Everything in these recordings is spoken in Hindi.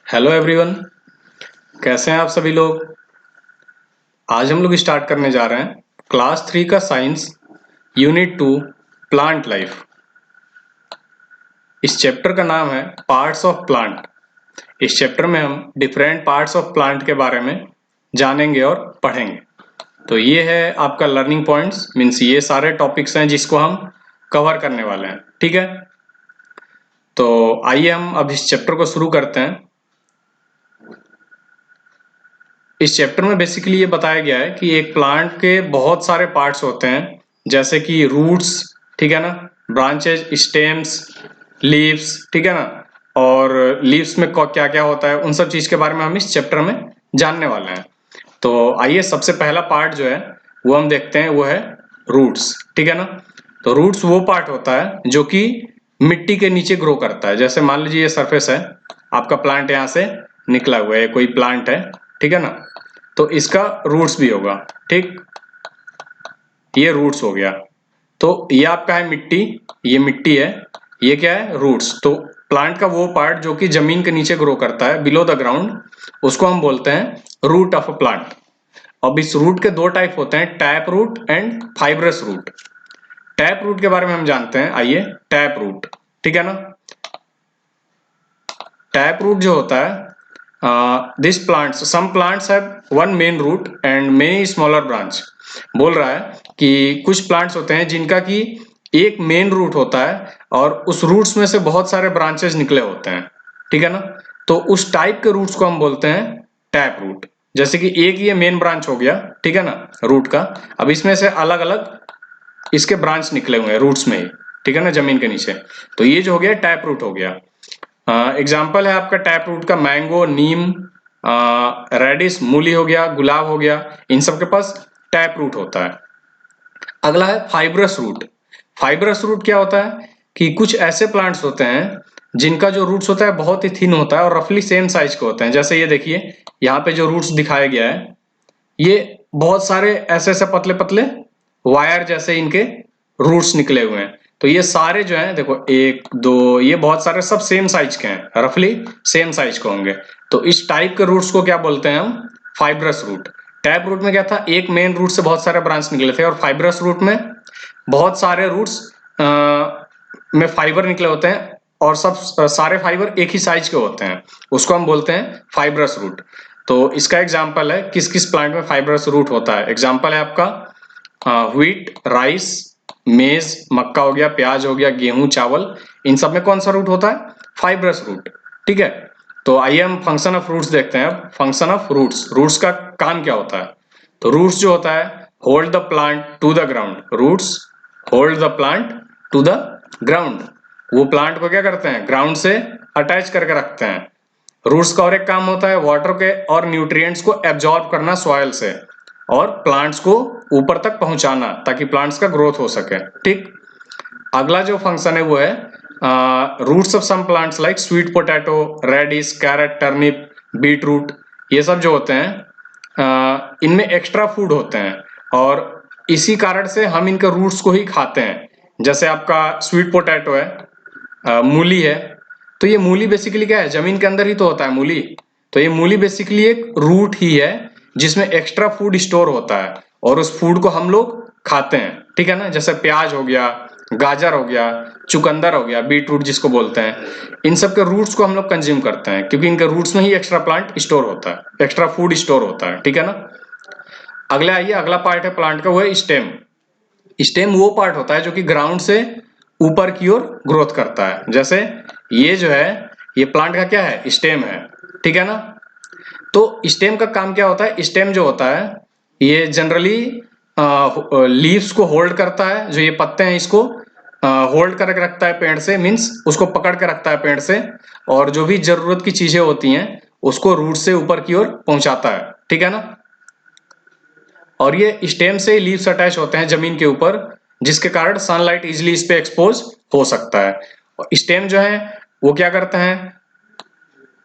हेलो एवरीवन, कैसे हैं आप सभी लोग। आज हम लोग स्टार्ट करने जा रहे हैं क्लास 3 का साइंस यूनिट 2 प्लांट लाइफ। इस चैप्टर का नाम है पार्ट्स ऑफ प्लांट। इस चैप्टर में हम डिफरेंट पार्ट्स ऑफ प्लांट के बारे में जानेंगे और पढ़ेंगे। तो ये है आपका लर्निंग पॉइंट्स, मीन्स ये सारे टॉपिक्स हैं जिसको हम कवर करने वाले हैं। ठीक है, तो आइए हम अब इस चैप्टर को शुरू करते हैं। इस चैप्टर में बेसिकली ये बताया गया है कि एक प्लांट के बहुत सारे पार्ट्स होते हैं, जैसे कि रूट्स, ठीक है ना, ब्रांचेज, स्टेम्स, लीव्स, ठीक है ना, और लीव्स में क्या क्या होता है, उन सब चीज के बारे में हम इस चैप्टर में जानने वाले हैं। तो आइए सबसे पहला पार्ट जो है वो हम देखते हैं, वो है रूट्स। ठीक है ना, तो रूट्स वो पार्ट होता है जो कि मिट्टी के नीचे ग्रो करता है। जैसे मान लीजिए ये सरफेस है, आपका प्लांट यहाँ से निकला हुआ है, कोई प्लांट है, ठीक है ना, तो इसका रूट्स भी होगा। ठीक, ये रूट्स हो गया। तो ये आपका है मिट्टी, ये मिट्टी है, ये क्या है, रूट्स। तो प्लांट का वो पार्ट जो कि जमीन के नीचे ग्रो करता है, बिलो द ग्राउंड, उसको हम बोलते हैं रूट ऑफ अ प्लांट। अब इस रूट के दो टाइप होते हैं, tap root and fibrous root. Tap root के बारे में हम जानते हैं, आइए टैप रूट, ठीक है ना। टैप रूट जो होता है, this plants, some plants have one main root and many smaller branch. बोल रहा है कि कुछ प्लांट्स होते हैं जिनका कि एक मेन रूट होता है और उस रूट्स में से बहुत सारे ब्रांचेस निकले होते हैं, ठीक है ना। तो उस टाइप के रूट्स को हम बोलते हैं टैप रूट। जैसे कि एक ये मेन ब्रांच हो गया, ठीक है ना, रूट का। अब इसमें से अलग अलग इसके ब्रांच निकले हुए हैं रूट्स में ही, ठीक है ना, जमीन के नीचे। तो ये जो हो गया टैप रूट हो गया। एग्जाम्पल है आपका टैप रूट का मैंगो, नीम, रेडिस, मूली हो गया, गुलाब हो गया, इन सब के पास टैप रूट होता है। अगला है फाइब्रस रूट। फाइब्रस रूट क्या होता है कि कुछ ऐसे प्लांट्स होते हैं जिनका जो रूट्स होता है बहुत ही थिन होता है और रफली सेम साइज के होते हैं। जैसे ये देखिए, यहाँ पे जो रूट्स दिखाया गया है, ये बहुत सारे ऐसे ऐसे पतले पतले वायर जैसे इनके रूट्स निकले हुए हैं। तो ये सारे जो हैं, देखो एक दो, ये बहुत सारे सब सेम साइज के हैं, रफली सेम साइज के होंगे। तो इस टाइप के रूट्स को क्या बोलते हैं हम, फाइब्रस रूट। टैप रूट में क्या था, एक मेन रूट से बहुत सारे ब्रांच निकले थे, और फाइब्रस रूट में बहुत सारे रूट्स में फाइबर निकले होते हैं और सब सारे फाइबर एक ही साइज के होते हैं, उसको हम बोलते हैं फाइब्रस रूट। तो इसका एग्जाम्पल है किस किस प्लांट में फाइब्रस रूट होता है। एग्जाम्पल है आपका व्हीट, राइस, मेज, मक्का हो गया, प्याज हो गया, गेहूं, चावल, इन सब में कौन सा रूट होता है, फाइब्रस रूट। ठीक है, तो आइए हम फंक्शन ऑफ रूट्स देखते हैं। अब फंक्शन ऑफ रूट्स, रूट्स का काम क्या होता है। तो रूट्स जो होता है, hold the plant to the ground. Roots hold the plant to the ground, वो प्लांट को क्या करते हैं, ग्राउंड से अटैच करके रखते हैं। रूट्स का और एक काम होता है वाटर के और न्यूट्रिएंट्स को एब्जॉर्ब करना सॉइल से और प्लांट्स को ऊपर तक पहुंचाना, ताकि प्लांट्स का ग्रोथ हो सके। ठीक, अगला जो फंक्शन है वो है roots of some plants like sweet potato, radish, carrot, turnip, beet root, ये सब जो होते हैं इनमें एक्स्ट्रा फूड होते हैं और इसी कारण से हम इनके रूट्स को ही खाते हैं। जैसे आपका स्वीट पोटैटो है, मूली है, तो ये मूली बेसिकली क्या है, जमीन के अंदर ही तो होता है मूली। तो ये मूली बेसिकली एक रूट ही है जिसमें एक्स्ट्रा फूड स्टोर होता है और उस फूड को हम लोग खाते हैं, ठीक है ना। जैसे प्याज हो गया, गाजर हो गया, चुकंदर हो गया, बीट रूट जिसको बोलते हैं, इन सब के रूट्स को हम लोग कंज्यूम करते हैं क्योंकि इनके रूट्स में ही एक्स्ट्रा प्लांट स्टोर होता है, एक्स्ट्रा फूड स्टोर होता है, ठीक है ना। अगले आइए, अगला पार्ट है प्लांट का, वो है स्टेम। स्टेम वो पार्ट होता है जो कि ग्राउंड से ऊपर की ओर ग्रोथ करता है। जैसे ये जो है, ये प्लांट का क्या है, स्टेम है, ठीक है ना। तो स्टेम का काम क्या होता है, स्टेम जो होता है ये जनरली लीव्स को होल्ड करता है, जो ये पत्ते हैं इसको होल्ड करके रखता है पेड़ से, मीन्स उसको पकड़ के रखता है पेड़ से, और जो भी जरूरत की चीजें होती हैं उसको रूट से ऊपर की ओर पहुंचाता है, ठीक है ना। और ये स्टेम से लीव्स अटैच होते हैं जमीन के ऊपर, जिसके कारण सनलाइट इजिली इस पे एक्सपोज हो सकता है। और स्टेम जो है वो क्या करते हैं,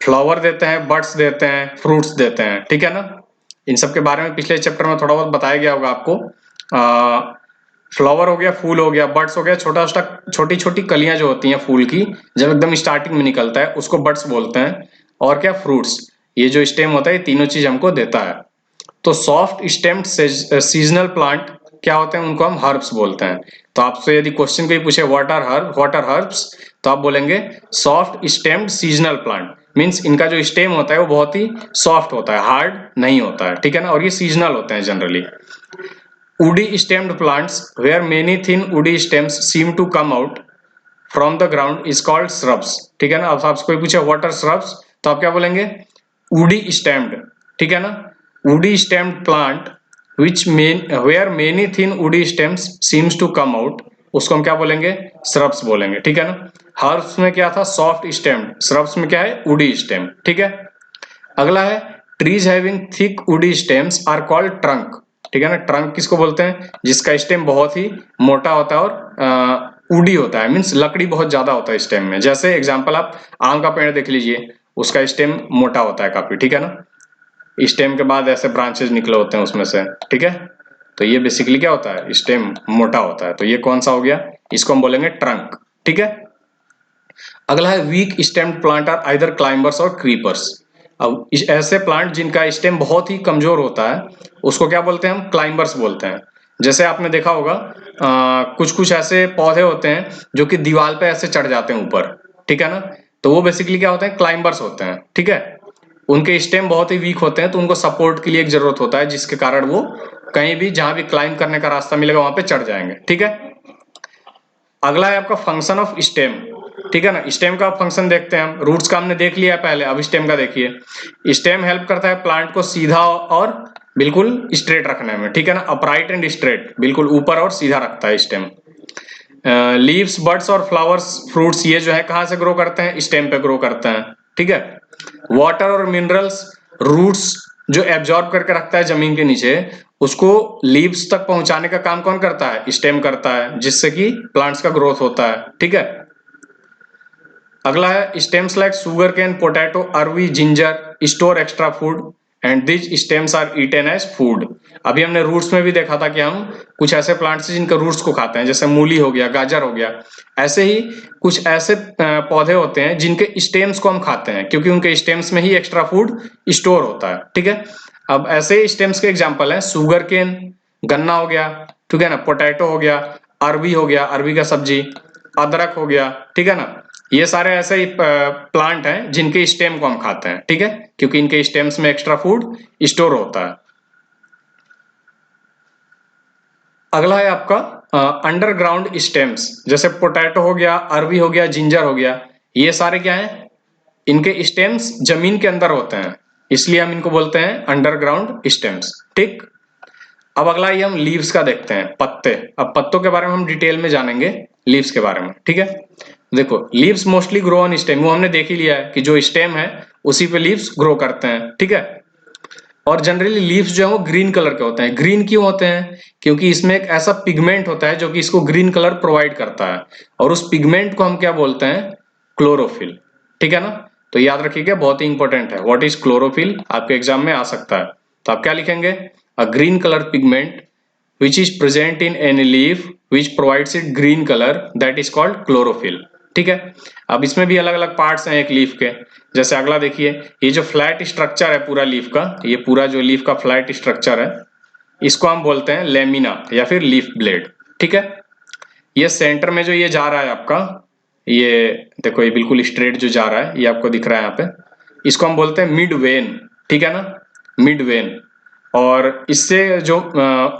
फ्लावर देते हैं, बड्स देते हैं, फ्रूट्स देते हैं, ठीक है ना। इन सब के बारे में पिछले चैप्टर में थोड़ा बहुत बताया गया होगा आपको। फ्लावर हो गया, फूल हो गया, बड्स हो गया, छोटा छोटा छोटी छोटी कलियां जो होती हैं फूल की, जब एकदम स्टार्टिंग में निकलता है उसको बड्स बोलते हैं। और क्या फ्रूट्स। ये जो स्टेम होता है ये तीनों चीज हमको देता है। तो सॉफ्ट स्टेम्ड सीजनल प्लांट क्या होते हैं, उनको हम हर्ब्स बोलते हैं। तो आपसे यदि क्वेश्चन कोई पूछे व्हाट आर हर्ब्स, तो आप बोलेंगे soft stemmed seasonal plant. Means इनका जो स्टेम होता है वो बहुत ही सॉफ्ट होता है, हार्ड नहीं होता है, ठीक है ना, और ये सीजनल होते हैं generally. woody stemmed plants where many thin woody stems seem to come out from the ground is called shrubs, ठीक है ना। अब आपसे कोई पूछे what are shrubs, तो आप क्या बोलेंगे woody stemmed, ठीक है ना। woody stemmed plant where many thin woody stems seems to come out, उसको हम क्या बोलेंगे shrubs बोलेंगे, ठीक है ना। हर्ब्स में क्या था soft stemmed, shrubs में क्या है woody stem, ठीक है। अगला है trees having thick woody stems are called trunk, ठीक है ना। ट्रंक किसको बोलते हैं, जिसका स्टेम बहुत ही मोटा होता है और वुडी होता है, मीन्स लकड़ी बहुत ज्यादा होता है स्टेम में। जैसे एग्जांपल आप आम का पेड़ देख लीजिए, उसका स्टेम मोटा होता है काफी, ठीक है ना। स्टेम के बाद ऐसे ब्रांचेस निकले होते हैं उसमें से, ठीक है। तो ये बेसिकली क्या होता है, स्टेम मोटा होता है। तो ये कौन सा हो गया, इसको हम बोलेंगे ट्रंक, ठीक है। अगला है weak stemmed plant are either climbers और क्रीपर्स। अब ऐसे प्लांट जिनका स्टेम बहुत ही कमजोर होता है उसको क्या बोलते हैं, हम क्लाइंबर्स बोलते हैं। जैसे आपने देखा होगा कुछ कुछ ऐसे पौधे होते हैं जो कि दीवार पे ऐसे चढ़ जाते हैं ऊपर, ठीक है ना। तो वो बेसिकली क्या होते हैं, क्लाइंबर्स होते हैं, ठीक है। उनके स्टेम बहुत ही वीक होते हैं तो उनको सपोर्ट के लिए एक जरूरत होता है, जिसके कारण वो कहीं भी जहां भी क्लाइंब करने का रास्ता मिलेगा वहां पे चढ़ जाएंगे, ठीक है। अगला है आपका फंक्शन ऑफ स्टेम, ठीक है ना। स्टेम का फंक्शन देखते हैं हम, रूट्स का हमने देख लिया है पहले, अब स्टेम का देखिए। स्टेम हेल्प करता है प्लांट को सीधा और बिल्कुल स्ट्रेट रखने में, ठीक है ना, अपराइट एंड स्ट्रेट, बिल्कुल ऊपर और सीधा रखता है स्टेम। लीव्स, बड्स और फ्लावर्स, फ्रूट्स, ये जो है कहाँ से ग्रो करते हैं, स्टेम पे ग्रो करते हैं, ठीक है। वाटर और मिनरल्स, रूट्स जो एब्जॉर्ब करके रखता है जमीन के नीचे, उसको लीव्स तक पहुंचाने का काम कौन करता है, स्टेम करता है, जिससे कि प्लांट्स का ग्रोथ होता है, ठीक है। अगला है stems like sugar cane, potato, अरवी, ginger store extra food and this stems are eaten as food. अभी हमने रूट्स में भी देखा था कि हम कुछ ऐसे प्लांट्स हैं जिनके रूट्स को खाते हैं, जैसे मूली हो गया, गाजर हो गया। ऐसे ही कुछ ऐसे पौधे होते हैं जिनके स्टेम्स को हम खाते हैं, क्योंकि उनके स्टेम्स में ही एक्स्ट्रा फूड स्टोर होता है, ठीक है। अब ऐसे स्टेम्स के एग्जाम्पल है सुगर केन, गन्ना हो गया, ठीक है ना, पोटैटो हो गया, अरवी हो गया, अरवी का सब्जी, अदरक हो गया, ठीक है ना। ये सारे ऐसे ही प्लांट हैं जिनके स्टेम को हम खाते हैं, ठीक है, क्योंकि इनके स्टेम्स में एक्स्ट्रा फूड स्टोर होता है। अगला है आपका अंडरग्राउंड स्टेम्स, जैसे पोटैटो हो गया, अरवी हो गया, जिंजर हो गया। ये सारे क्या हैं, इनके स्टेम्स जमीन के अंदर होते हैं, इसलिए हम इनको बोलते हैं अंडरग्राउंड स्टेम्स, ठीक। अब अगला ये हम लीव्स का देखते हैं, पत्ते। अब पत्तों के बारे में हम डिटेल में जानेंगे, लीव्स के बारे में, ठीक है। देखो leaves mostly grow on stem, वो हमने देख ही लिया है कि जो स्टेम है उसी पे लीव्स ग्रो करते हैं, ठीक है। और जनरली लीव्स जो है वो ग्रीन कलर के होते हैं। ग्रीन क्यों होते हैं, क्योंकि इसमें एक ऐसा पिगमेंट होता है जो कि इसको ग्रीन कलर प्रोवाइड करता है, और उस पिगमेंट को हम क्या बोलते हैं, क्लोरोफिल, ठीक है ना। तो याद रखिएगा, बहुत ही इंपॉर्टेंट है, व्हाट इज क्लोरोफिल, आपके एग्जाम में आ सकता है। तो आप क्या लिखेंगे, a green colour pigment which is present in any leaf which provides it green color that is called chlorophyll, ठीक है। अब इसमें भी अलग अलग पार्ट्स हैं एक लीफ के। जैसे अगला देखिए, ये जो फ्लैट स्ट्रक्चर है पूरा लीफ का, ये पूरा जो लीफ का फ्लैट स्ट्रक्चर है, इसको हम बोलते हैं लेमिना या फिर लीफ ब्लेड, ठीक है। ये सेंटर में जो ये जा रहा है आपका, ये देखो, ये बिल्कुल स्ट्रेट जो जा रहा है, ये आपको दिख रहा है यहाँ पे, इसको हम बोलते हैं मिड वेन, ठीक है ना, मिड वेन। और इससे जो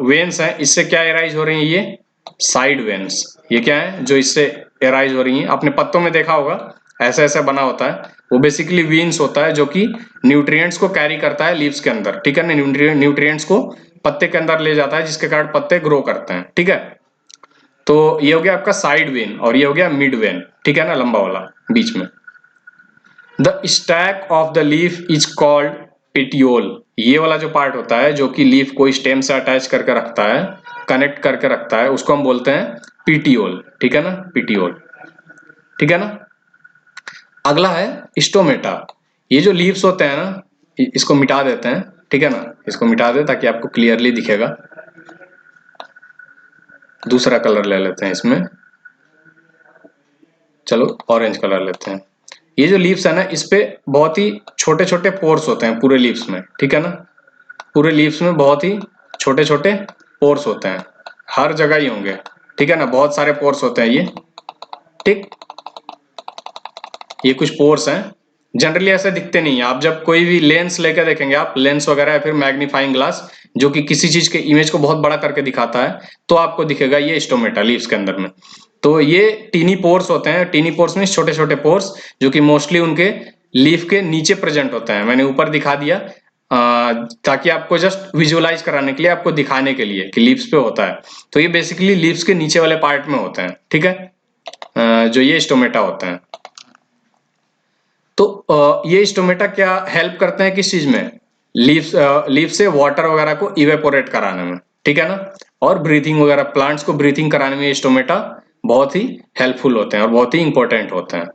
वेन्स हैं, इससे क्या एराइज हो रही है, ये साइड वेन्स, ये क्या है जो इससे एराइज हो रही हैं। आपने पत्तों में देखा होगा ऐसे ऐसे बना होता है, वो बेसिकली वेन्स होता है जो कि न्यूट्रिएंट्स को कैरी करता है लीव्स के अंदर, ठीक है ना, न्यूट्रिएंट्स को पत्ते के अंदर ले जाता है, जिसके कारण पत्ते ग्रो करते हैं, ठीक है। तो ये हो गया आपका साइड वेन, और ये हो गया मिड वेन, ठीक है ना, लंबा वाला बीच में। The stack of the leaf is called petiole. ये वाला जो पार्ट होता है जो कि लीफ को स्टेम से अटैच करके रखता है, कनेक्ट करके रखता है, उसको हम बोलते हैं पीटियोल, ठीक है ना, पीटियोल, ठीक है ना। अगला है स्टोमेटा। ये जो लीव्स होते हैं ना, इसको मिटा देते हैं, ठीक है ना, इसको मिटा दे ताकि आपको क्लियरली दिखेगा। दूसरा कलर ले लेते हैं इसमें, चलो ऑरेंज कलर लेते हैं। ये जो लीव्स है ना, इस पे बहुत ही छोटे छोटे पोर्स होते हैं पूरे लीव्स में, ठीक है ना। पूरे लीव्स में बहुत ही छोटे छोटे पोर्स होते हैं, हर जगह ही होंगे, ठीक है ना, बहुत सारे पोर्स होते हैं ये, ठीक। ये कुछ पोर्स हैं, जनरली ऐसे दिखते नहीं है। आप जब कोई भी लेंस लेकर देखेंगे, आप लेंस वगैरह या फिर मैग्नीफाइंग ग्लास जो कि किसी चीज के इमेज को बहुत बड़ा करके दिखाता है, तो आपको दिखेगा ये स्टोमेटा लीव्स के अंदर में। तो ये टीनी पोर्स होते हैं, टीनी पोर्स में छोटे छोटे पोर्स जो कि मोस्टली उनके लीफ के नीचे प्रेजेंट होते हैं। मैंने ऊपर दिखा दिया ताकि आपको जस्ट विजुअलाइज कराने के लिए, आपको दिखाने के लिए कि लीव्स पे होता है। तो ये बेसिकली लीव्स के नीचे वाले पार्ट में होते हैं, ठीक है, जो ये स्टोमेटा होते हैं। तो ये स्टोमेटा क्या हेल्प करते हैं किस चीज में, लीफ से वाटर वगैरह को इवेपोरेट कराने में, ठीक है ना, और ब्रीथिंग वगैरह, प्लांट्स को ब्रीथिंग कराने में ये स्टोमेटा बहुत ही हेल्पफुल होते हैं और बहुत ही इंपॉर्टेंट होते हैं।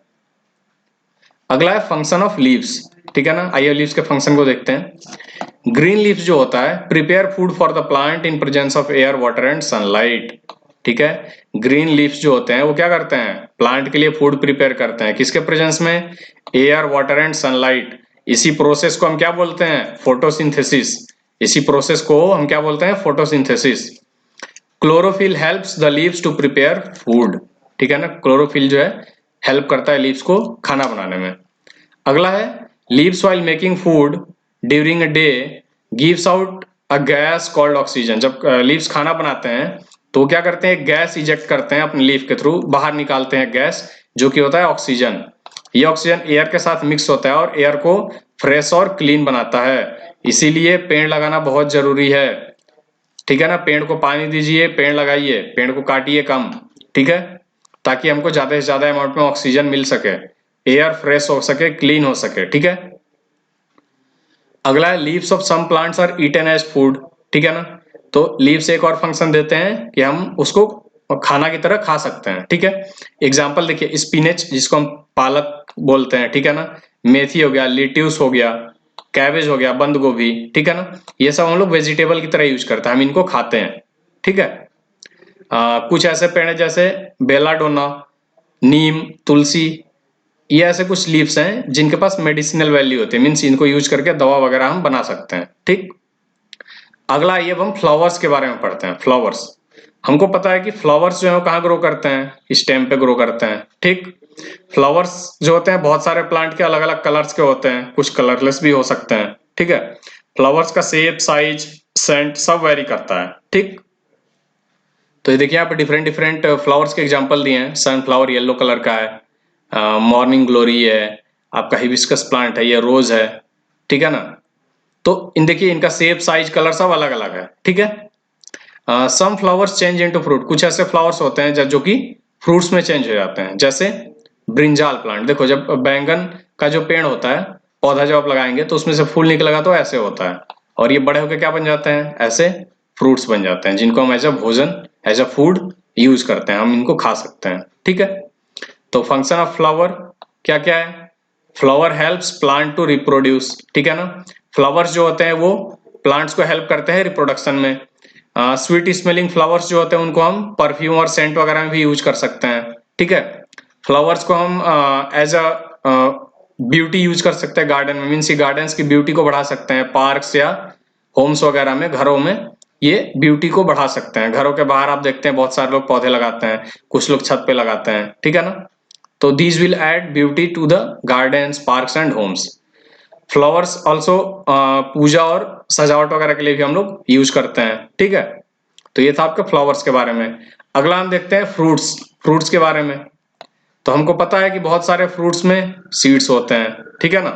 अगला है फंक्शन ऑफ लीव्स, ठीक है ना। आइए लीव्स के फंक्शन को देखते हैं। ग्रीन लीव्स जो होता है, prepare food for the plant in presence of air, water and sunlight, ठीक है। ग्रीन लीव्स जो होते हैं वो क्या करते हैं, प्लांट के लिए फूड प्रिपेयर करते हैं, किसके प्रेजेंस में, एयर, वाटर एंड सनलाइट। इसी प्रोसेस को हम क्या बोलते हैं, फोटोसिंथेसिस। इसी प्रोसेस को हम क्या बोलते हैं, photosynthesis. Chlorophyll helps the leaves to prepare food, ठीक है ना। क्लोरोफिल जो है हेल्प करता है लीव्स को खाना बनाने में। अगला है leaves while making food during a day gives out a gas called oxygen. जब लीव्स खाना बनाते हैं तो क्या करते हैं, गैस इजेक्ट करते हैं अपने लीफ के थ्रू, बाहर निकालते हैं गैस, जो कि होता है ऑक्सीजन। ये ऑक्सीजन एयर के साथ मिक्स होता है और एयर को फ्रेश और क्लीन बनाता है। इसीलिए पेड़ लगाना बहुत जरूरी है, ठीक है ना। पेड़ को पानी दीजिए, पेड़ लगाइए, पेड़ को काटिए कम, ठीक है, ताकि हमको ज्यादा से ज्यादा अमाउंट में ऑक्सीजन मिल सके, एयर फ्रेश हो सके, क्लीन हो सके, ठीक है। अगला है leaves of some plants are eaten as food, ठीक है ना। तो लीव्स एक और फंक्शन देते हैं कि हम उसको खाना की तरह खा सकते हैं, ठीक है। एग्जाम्पल देखिए, स्पिनच जिसको हम पालक बोलते हैं, ठीक है ना, मेथी हो गया, लिट्यूस हो गया, कैबेज हो गया, बंद गोभी, ठीक है ना, ये सब हम लोग वेजिटेबल की तरह यूज करते हैं, हम इनको खाते हैं, ठीक है। कुछ ऐसे पेड़ हैं जैसे बेलाडोना, नीम, तुलसी, ये ऐसे कुछ लीव्स हैं जिनके पास मेडिसिनल वैल्यू होती है, मीन्स इनको यूज करके दवा वगैरह हम बना सकते हैं, ठीक। अगला ये हम फ्लावर्स के बारे में पढ़ते हैं। फ्लावर्स, हमको पता है कि फ्लावर्स जो है वो कहाँ ग्रो करते हैं, स्टेम पे ग्रो करते हैं, ठीक। फ्लावर्स जो होते हैं बहुत सारे प्लांट के अलग अलग कलर्स के होते हैं, कुछ कलरलेस भी हो सकते हैं, ठीक है। फ्लावर्स का शेप, साइज, सेंट सब वेरी करता है, ठीक। तो ये देखिए यहाँ पे डिफरेंट डिफरेंट फ्लावर्स के एग्जांपल दिए हैं। सनफ्लावर येलो कलर का है, मॉर्निंग ग्लोरी है, आपका हिबिस्कस प्लांट है, ये रोज है, ठीक है ना। तो इन देखिए इनका शेप, साइज, कलर सब अलग अलग है, ठीक है। Some flowers change into fruit, कुछ ऐसे फ्लावर्स होते हैं जो कि फ्रूट्स में चेंज हो जाते हैं, जैसे ब्रिंजाल प्लांट। देखो जब बैंगन का जो पेड़ होता है, पौधा जब आप लगाएंगे तो उसमें से फूल निकलेगा तो ऐसे होता है, और ये बड़े होकर क्या बन जाते हैं, ऐसे फ्रूट्स बन जाते हैं, जिनको हम एज अ भोजन, एज अ फूड यूज करते हैं, हम इनको खा सकते हैं, ठीक है। तो फंक्शन ऑफ फ्लावर क्या क्या है, flower helps plant to reproduce, ठीक है ना। फ्लावर्स जो होते हैं वो प्लांट्स को हेल्प करते हैं रिप्रोडक्शन में। स्वीट स्मेलिंग फ्लावर्स जो होते हैं उनको हम परफ्यूम और सेंट वगैरह में भी यूज कर सकते हैं, ठीक है। फ्लावर्स को हम एज अ ब्यूटी यूज कर सकते हैं गार्डन में, मीन्स गार्डन्स की ब्यूटी को बढ़ा सकते हैं, पार्क्स या होम्स वगैरह में, घरों में ये ब्यूटी को बढ़ा सकते हैं। घरों के बाहर आप देखते हैं बहुत सारे लोग पौधे लगाते हैं, कुछ लोग छत पे लगाते हैं, ठीक है ना। तो these will add beauty to the gardens, parks and homes. Flowers also puja और सजावट वगैरह के लिए भी हम लोग यूज करते हैं, ठीक है। तो ये था आपके फ्लावर्स के बारे में। अगला हम देखते हैं फ्रूट्स, फ्रूट्स के बारे में। तो हमको पता है कि बहुत सारे फ्रूट्स में सीड्स होते हैं, ठीक है ना।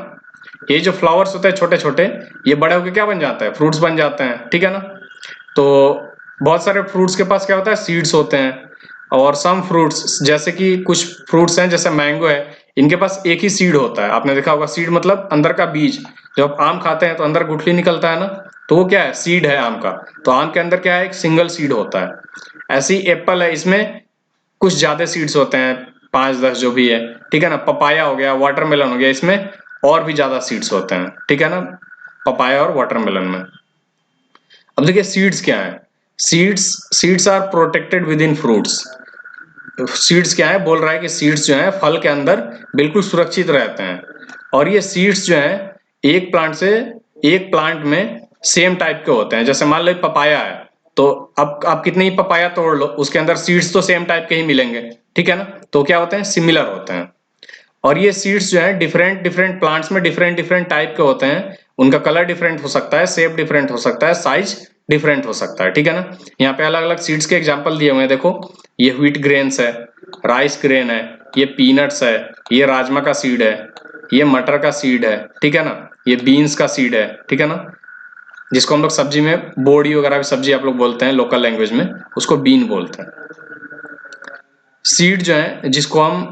ये जो फ्लावर्स होते हैं छोटे छोटे, ये बड़े होकर क्या बन जाता है, फ्रूट्स बन जाते हैं, ठीक है ना। तो बहुत सारे फ्रूट्स के पास क्या होता है, सीड्स होते हैं। और सम फ्रूट्स जैसे कि कुछ फ्रूट्स हैं जैसे मैंगो है, इनके पास एक ही सीड होता है, आपने देखा होगा, सीड मतलब अंदर का बीज। जब आम खाते हैं तो अंदर गुठली निकलता है ना, तो वो क्या है, सीड है आम का। तो आम के अंदर क्या है, एक सिंगल सीड होता है। ऐसी एप्पल है, इसमें कुछ ज्यादा सीड्स होते हैं, 5-10 जो भी है, ठीक है ना। पपाया हो गया, वाटरमेलन हो गया, इसमें और भी ज्यादा सीड्स होते हैं, ठीक है ना, पपाया और वाटरमेलन में। अब देखिए सीड्स क्या है, seeds seeds are protected within fruits. Seeds क्या है, बोल रहा है कि सीड्स जो है फल के अंदर बिल्कुल सुरक्षित रहते हैं, और ये सीड्स जो है एक प्लांट से एक प्लांट में सेम टाइप के होते हैं। जैसे मान लो पपाया है, तो अब आप कितने ही पपाया तोड़ लो, उसके अंदर सीड्स तो सेम टाइप के ही मिलेंगे, ठीक है ना, तो क्या होते हैं, सिमिलर होते हैं। और ये सीड्स जो है डिफरेंट डिफरेंट प्लांट्स में डिफरेंट डिफरेंट टाइप के होते हैं, उनका कलर डिफरेंट हो सकता है, शेप डिफरेंट हो सकता है, साइज डिफरेंट हो सकता है, ठीक है ना। यहाँ पे अलग अलग सीड्स के एग्जांपल दिए हुए हैं, देखो ये व्हीट ग्रेन्स है, राइस ग्रेन है, ये पीनट्स है, ये राजमा का सीड है, ये मटर का सीड है, ठीक है ना, ये बीन्स का सीड है, ठीक है ना, जिसको हम लोग सब्जी में बोड़ी वगैरह भी सब्जी आप लोग बोलते हैं लोकल लैंग्वेज में, उसको बीन बोलते हैं। सीड जो है जिसको हम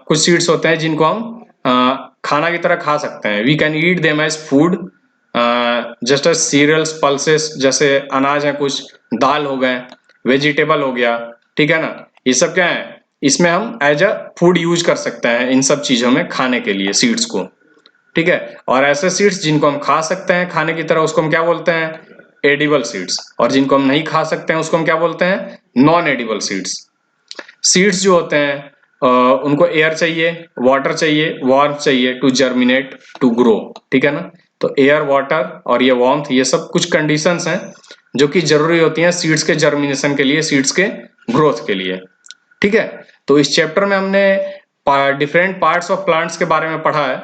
कुछ सीड्स होते हैं जिनको हम खाना की तरह खा सकते हैं, we can eat them as food, just as cereals pulses, जैसे अनाज है कुछ, दाल हो गए, वेजिटेबल हो गया, ठीक है ना, ये सब क्या है, इसमें हम एज अ फूड यूज कर सकते हैं इन सब चीजों में खाने के लिए सीड्स को, ठीक है। और ऐसे सीड्स जिनको हम खा सकते हैं खाने की तरह उसको हम क्या बोलते हैं, एडिबल सीड्स, और जिनको हम नहीं खा सकते हैं उसको हम क्या बोलते हैं, नॉन एडिबल सीड्स। सीड्स जो होते हैं उनको एयर चाहिए, वाटर चाहिए, वार्मथ चाहिए टू जर्मिनेट, टू ग्रो, ठीक है ना। तो एयर, वाटर और ये वार्मथ, ये सब कुछ कंडीशंस हैं जो कि जरूरी होती हैं सीड्स के जर्मिनेशन के लिए, सीड्स के ग्रोथ के लिए, ठीक है। तो इस चैप्टर में हमने डिफरेंट पार्ट्स ऑफ प्लांट्स के बारे में पढ़ा है।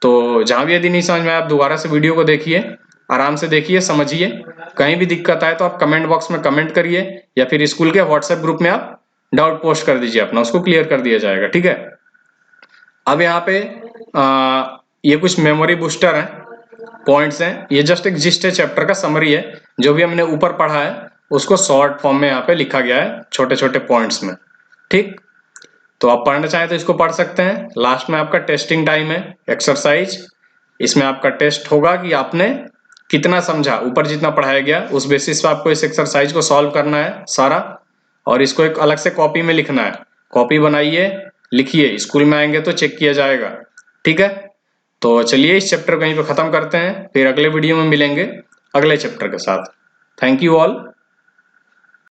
तो जहां भी यदि नहीं समझ में आया आप दोबारा से वीडियो को देखिए, आराम से देखिए, समझिए। कहीं भी दिक्कत आए तो आप कमेंट बॉक्स में कमेंट करिए, या फिर स्कूल के व्हाट्सएप ग्रुप में आप डाउट पोस्ट कर दीजिए अपना, उसको क्लियर कर दिया जाएगा, ठीक है। अब यहाँ पे ये कुछ मेमोरी बूस्टर है, पॉइंट्स हैं, ये जस्ट एक जिस्ट है, चैप्टर का समरी है, जो भी हमने ऊपर पढ़ा है उसको शॉर्ट फॉर्म में यहाँ पे लिखा गया है छोटे छोटे पॉइंट्स में, ठीक। तो आप पढ़ना चाहें तो इसको पढ़ सकते हैं। लास्ट में आपका टेस्टिंग टाइम है, एक्सरसाइज, इसमें आपका टेस्ट होगा कि आपने कितना समझा, ऊपर जितना पढ़ाया गया उस बेसिस पे आपको इस एक्सरसाइज को सॉल्व करना है सारा, और इसको एक अलग से कॉपी में लिखना है। कॉपी बनाइए, लिखिए, स्कूल में आएंगे तो चेक किया जाएगा, ठीक है। तो चलिए इस चैप्टर को यहीं पे खत्म करते हैं, फिर अगले वीडियो में मिलेंगे अगले चैप्टर के साथ। Thank you all.